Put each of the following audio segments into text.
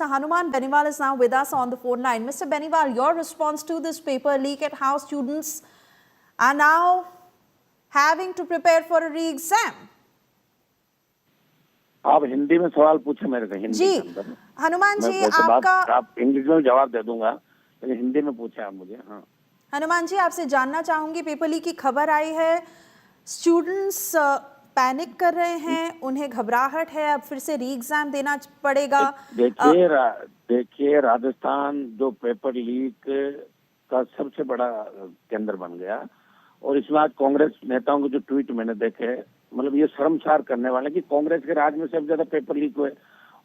Mr. Hanuman Beniwal is now with us on the phone line. Mr. Beniwal, your response to this paper leak and how students are now having to prepare for a re-exam. आप हिंदी में सवाल पूछे मेरे से हिंदी जी के अंदर हनुमान मैं जी वैसे बात आपका आप इंग्लिश में जवाब दे दूंगा लेकिन हिंदी में पूछे आप मुझे। हाँ हनुमान जी आपसे जानना चाहूंगी, पेपर लीक की खबर आई है, स्टूडेंट्स पैनिक कर रहे हैं, उन्हें घबराहट है, अब फिर से री एग्जाम देना पड़ेगा। देखिए राजस्थान जो पेपर लीक का सबसे बड़ा केंद्र बन गया और इसमें आज कांग्रेस नेताओं के जो ट्वीट मैंने देखे, मतलब ये शर्मसार करने वाले कि कांग्रेस के राज में सबसे ज्यादा पेपर लीक हुए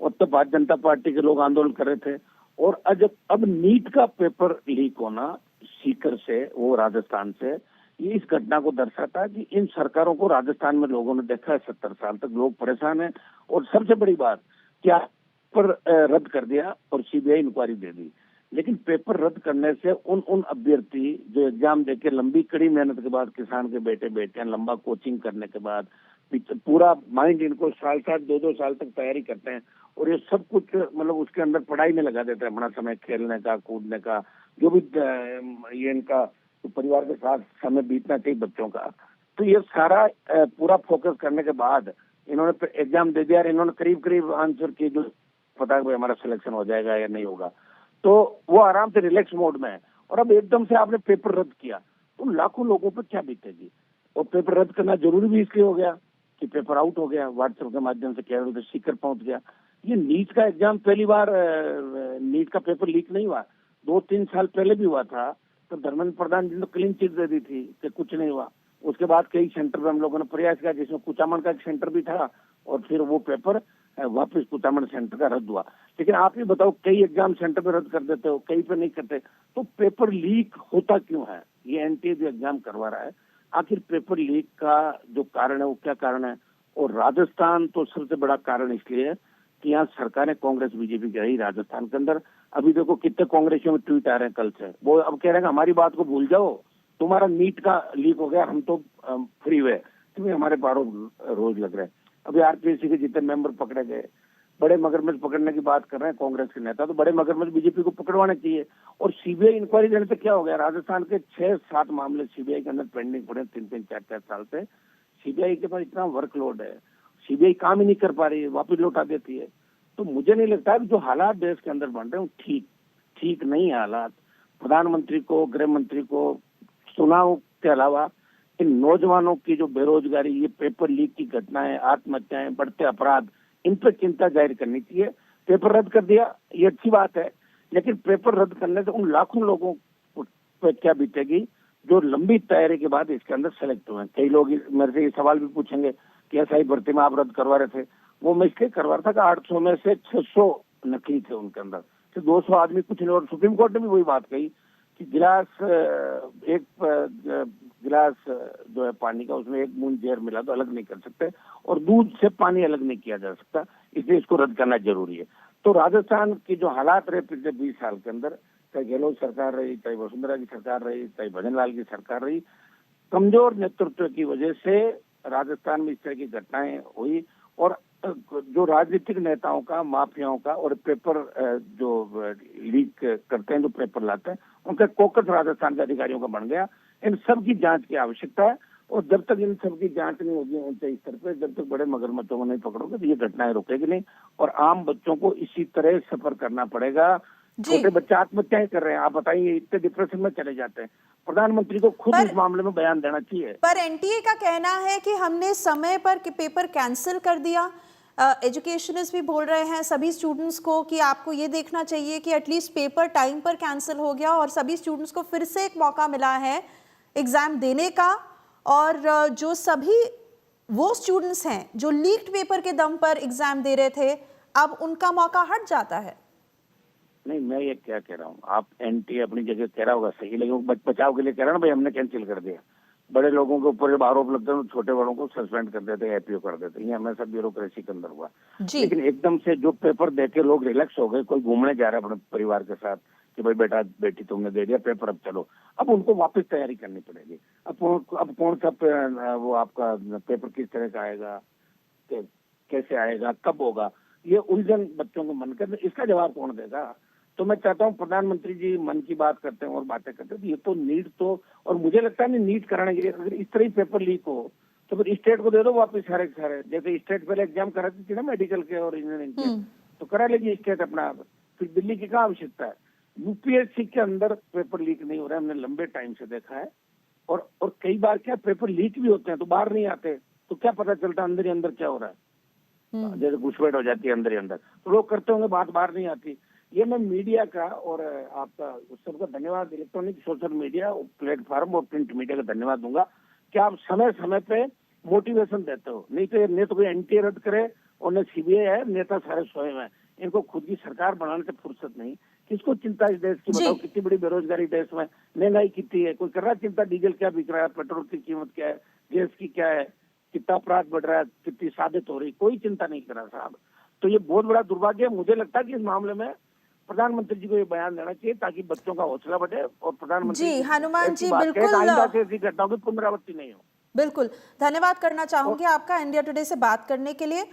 और तो भारतीय जनता पार्टी के लोग आंदोलन कर रहे थे। और अब नीट का पेपर लीक होना सीकर से, वो राजस्थान से, ये इस घटना को दर्शाता है कि इन सरकारों को राजस्थान में लोगों ने देखा है 70 साल तक लोग परेशान हैं। और सबसे बड़ी बात क्या पेपर रद्द कर दिया और सीबीआई इंक्वायरी दे दी, लेकिन पेपर रद्द करने से उन अभ्यर्थी जो एग्जाम देके लंबी कड़ी मेहनत के बाद, किसान के बेटे लंबा कोचिंग करने के बाद पूरा माइंड इनको साल 2-2 साल तक तैयारी करते हैं और ये सब कुछ मतलब उसके अंदर पढ़ाई में लगा देते हैं अपना समय, खेलने का, कूदने का, जो भी ये इनका तो परिवार के साथ समय बीतना चाहिए बच्चों का, तो ये सारा पूरा फोकस करने के बाद इन्होंने एग्जाम दे दिया और इन्होंने करीब करीब आंसर किए जो पता है हमारा सिलेक्शन हो जाएगा या नहीं होगा, तो वो आराम से रिलैक्स मोड में है। और अब एकदम से आपने पेपर रद्द किया तो लाखों लोगों पर क्या बीतेगी। और पेपर रद्द करना जरूरी भी इसलिए हो गया कि पेपर आउट हो गया, व्हाट्सएप के माध्यम से केरल से सीकर पहुंच गया। ये नीट का एग्जाम पहली बार नीट का पेपर लीक नहीं हुआ, 2-3 साल पहले भी हुआ था, तो धर्मेंद्र प्रधान जी ने क्लीन चिट दे दी थी कि कुछ नहीं हुआ। उसके बाद कई सेंटर पे हम लोगों ने प्रयास किया, जिसमें कुचामन का एक सेंटर भी था और फिर वो पेपर वापस कुचामन सेंटर का रद्द हुआ। लेकिन आप ये बताओ, कई एग्जाम सेंटर पे रद्द कर देते हो, कई पे नहीं करते, तो पेपर लीक होता क्यों है? ये एनटीए जो एग्जाम करवा रहा है, आखिर पेपर लीक का जो कारण है वो क्या कारण है? और राजस्थान तो सबसे बड़ा कारण इसलिए है कि यहाँ सरकारें कांग्रेस बीजेपी की रही राजस्थान के अंदर। अभी देखो कितने कांग्रेसियों में ट्वीट आ रहे हैं कल से, वो अब कह रहे हैं हमारी बात को भूल जाओ, तुम्हारा नीट का लीक हो गया, हम तो फ्री हुए, तुम्हें हमारे बारों रोज लग रहे हैं। अभी आरपीएससी के जितने मेंबर पकड़े गए, बड़े मगरमच्छ पकड़ने की बात कर रहे हैं कांग्रेस के नेता, तो बड़े मगरमच्छ बीजेपी को पकड़वाने चाहिए। और सीबीआई इंक्वायरी देने से क्या हो गया? राजस्थान के 6-7 मामले सीबीआई के अंदर पेंडिंग पड़े 3-3, 4-4 साल से। सीबीआई के पास इतना वर्कलोड है, सीबीआई काम ही नहीं कर पा रही है, वापिस लौटा देती है। तो मुझे नहीं लगता है जो हालात देश के अंदर बन रहे हैं ठीक नहीं है हालात। प्रधानमंत्री को, गृह मंत्री को चुनाव के अलावा इन नौजवानों की जो बेरोजगारी, ये पेपर लीक की घटनाएं, आत्महत्याएं, बढ़ते अपराध, इन पर चिंता जाहिर करनी चाहिए। पेपर रद्द कर दिया ये अच्छी बात है, लेकिन पेपर रद्द करने से उन लाखों लोगों पर क्या बीतेगी जो लंबी तैयारी के बाद इसके अंदर सेलेक्ट हुए हैं। कई लोग मेरे से ये सवाल भी पूछेंगे कि एसआई भर्ती में आप रद्द करवा रहे थे, वो मैं इसलिए करवा रहा था कि 800 में से 600 नकली थे उनके अंदर, तो 200 आदमी कुछ नहीं। और सुप्रीम कोर्ट ने भी वही बात कही कि एक गिलास जो है पानी का, उसमें एक बूंद जहर मिला तो अलग नहीं कर सकते, और दूध से पानी अलग नहीं किया जा सकता, इसलिए इसको रद्द करना जरूरी है। तो राजस्थान की जो हालात रहे पिछले 20 साल के अंदर, चाहे गहलोत सरकार रही, चाहे वसुंधरा की सरकार रही, चाहे भजनलाल की सरकार रही, कमजोर नेतृत्व की वजह से राजस्थान में इस तरह की घटनाएं हुई। और जो राजनीतिक नेताओं का, माफियाओं का, और पेपर जो लीक करते हैं, जो पेपर लाते हैं, उनका कोकस राजस्थान के अधिकारियों का बन गया। इन सब की जांच की आवश्यकता है, और जब तक इन सब की जांच नहीं होगी ऊंचे स्तर पे, जब तक बड़े मगरमच्छों को नहीं पकड़ोगे तो ये घटनाएं रुकेगी नहीं, और आम बच्चों को इसी तरह सफर करना पड़ेगा। छोटे बच्चे आत्महत्याएं कर रहे हैं, आप बताइए, इतने डिप्रेशन में चले जाते हैं। प्रधानमंत्री को खुद इस मामले में बयान देना चाहिए। पर एनटीए का कहना है कि हमने समय पर पेपर कैंसिल कर दिया। एजुकेशनिस्ट भी बोल रहे हैं सभी स्टूडेंट्स को कि आपको ये देखना चाहिए कि एटलीस्ट पेपर टाइम पर कैंसिल हो गया और सभी स्टूडेंट्स को फिर से एक मौका मिला है एग्जाम देने का। और जो सभी वो स्टूडेंट्स हैं जो लीक्ड पेपर के दम पर एग्जाम दे रहे थे, अब उनका मौका हट जाता है। नहीं, मैं ये क्या कह रहा हूँ, आप एनटीए अपनी जगह कह रहा होगा सही, लेकिन बचाव के लिए कह रहा ना भाई हमने कैंसिल कर दिया। बड़े लोगों के ऊपर जब आरोप लगते हैं तो छोटे बड़ों को सस्पेंड कर देते हैं, एपीओ कर देते हैं। ये हमेशा ब्यूरोक्रेसी के अंदर हुआ। लेकिन एकदम से जो पेपर देके लोग रिलैक्स हो गए, कोई घूमने जा रहा है अपने परिवार के साथ कि भाई बेटा बेटी तुमने दे दिया पेपर, अब चलो, अब उनको वापस तैयारी करनी पड़ेगी। अब कौन सा वो आपका पेपर किस तरह का आएगा, कैसे आएगा, कब होगा, ये उलझन बच्चों को मन कर, इसका जवाब कौन देगा? तो मैं चाहता हूँ प्रधानमंत्री जी मन की बात करते हैं और बातें करते हैं, तो ये तो नीट तो, और मुझे लगता है नीट कराने के लिए अगर इस तरह ही पेपर लीक हो तो फिर स्टेट को दे दो वापस सारे के सारे, जैसे स्टेट पहले एग्जाम कराती थी ना मेडिकल के और इंजीनियरिंग के, तो करा लेगी स्टेट अपना, फिर दिल्ली की कहाँ आवश्यकता है? यूपीएससी के अंदर पेपर लीक नहीं हो रहा है, हमने लंबे टाइम से देखा है। और कई बार क्या पेपर लीक भी होते हैं तो बाहर नहीं आते, तो क्या पता चलता अंदर ही अंदर क्या हो रहा है, जैसे घुसपैठ हो जाती है अंदर ही अंदर, तो लोग करते होंगे, बात बाहर नहीं आती। ये मैं मीडिया का और आपका उस सबका धन्यवाद, इलेक्ट्रॉनिक सोशल मीडिया प्लेटफॉर्म और प्रिंट मीडिया का धन्यवाद दूंगा कि आप समय समय पे मोटिवेशन देते हो। नहीं तो न तो कोई एनटीए रद्द करे और न सीबीआई है, नेता सारे सोए हुए हैं, इनको खुद की सरकार बनाने से फुर्सत नहीं। किसको चिंता इस देश की? बताओ, कितनी बड़ी बेरोजगारी देश में, महंगाई कितनी है, कोई कर रहा है चिंता? डीजल क्या बिक रहा है, पेट्रोल की कीमत क्या है, गैस की क्या है, कितना अपराध बढ़ रहा है, कितनी साबित हो रही, कोई चिंता नहीं कर रहा साहब। तो ये बहुत बड़ा दुर्भाग्य है। मुझे लगता है कि इस मामले में प्रधानमंत्री जी को ये बयान देना चाहिए ताकि बच्चों का हौसला बढ़े और प्रधानमंत्री जी हनुमान ऐसी जी, बात कहे कि बिल्कुल आइंदा से ऐसी घटनाओं की पुनरावृत्ति नहीं हो। बिल्कुल धन्यवाद करना और चाहूंगी आपका इंडिया टुडे से बात करने के लिए।